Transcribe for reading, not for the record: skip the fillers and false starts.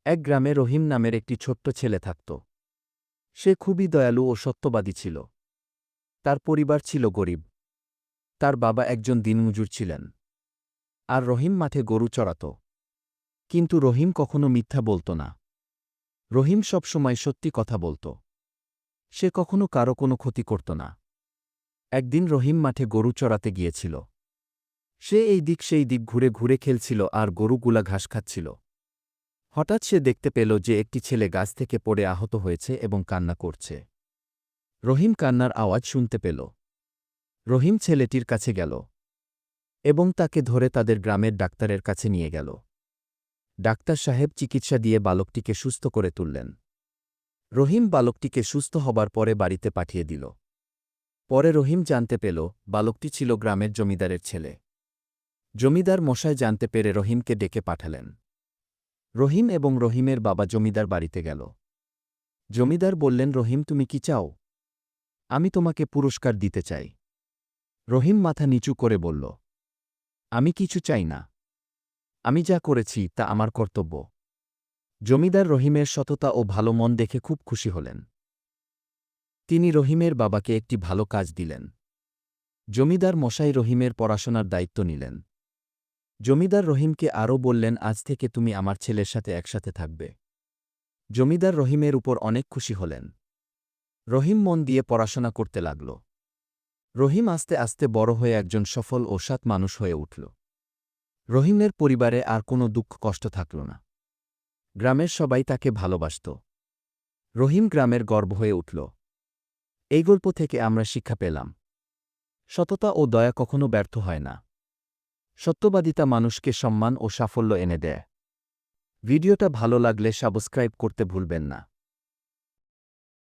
এক গ্রামে রহিম নামের একটি ছোট্ট ছেলে থাকত। সে খুবই দয়ালু ও সত্যবাদী ছিল। তার পরিবার ছিল গরিব। তার বাবা একজন দিনমজুর ছিলেন। আর রহিম মাঠে গরু চড়াত। কিন্তু রহিম কখনো মিথ্যা বলত না। রহিম সবসময় সত্যি কথা বলত। সে কখনো কারো কোনো ক্ষতি করত না। একদিন রহিম মাঠে গরু চড়াতে গিয়েছিল। সে এই দিক সেই দিক ঘুরে ঘুরে খেলছিল আর গরুগুলা ঘাস খাচ্ছিল। হঠাৎ সে দেখতে পেল যে একটি ছেলে গাছ থেকে পড়ে আহত হয়েছে এবং কান্না করছে। রহিম কান্নার আওয়াজ শুনতে পেল। রহিম ছেলেটির কাছে গেল এবং তাকে ধরে তাদের গ্রামের ডাক্তারের কাছে নিয়ে গেল। ডাক্তার সাহেব চিকিৎসা দিয়ে বালকটিকে সুস্থ করে তুললেন। রহিম বালকটিকে সুস্থ হবার পরে বাড়িতে পাঠিয়ে দিল। পরে রহিম জানতে পেল বালকটি ছিল গ্রামের জমিদারের ছেলে। জমিদার মশাই জানতে পেরে রহিমকে ডেকে পাঠালেন। রহিম এবং রহিমের বাবা জমিদার বাড়িতে গেল। জমিদার বললেন, রহিম, তুমি কি চাও? আমি তোমাকে পুরস্কার দিতে চাই। রহিম মাথা নিচু করে বলল, আমি কিছু চাই না। আমি যা করেছি তা আমার কর্তব্য। জমিদার রহিমের সততা ও ভালো মন দেখে খুব খুশি হলেন। তিনি রহিমের বাবাকে একটি ভালো কাজ দিলেন। জমিদার মশাই রহিমের পড়াশোনার দায়িত্ব নিলেন। জমিদার রহিমকে আরও বললেন, আজ থেকে তুমি আমার ছেলের সাথে একসাথে থাকবে। জমিদার রহিমের উপর অনেক খুশি হলেন। রহিম মন দিয়ে পড়াশোনা করতে লাগল। রহিম আস্তে আস্তে বড় হয়ে একজন সফল ও সৎ মানুষ হয়ে উঠল। রহিমের পরিবারে আর কোনো দুঃখ কষ্ট থাকল না। গ্রামের সবাই তাকে ভালোবাসত। রহিম গ্রামের গর্ব হয়ে উঠল। এই গল্প থেকে আমরা শিক্ষা পেলাম, সততা ও দয়া কখনো ব্যর্থ হয় না। সত্যবাদিতা মানুষকে সম্মান ও সাফল্য এনে দেয়। ভিডিওটা ভালো লাগলে সাবস্ক্রাইব করতে ভুলবেন না।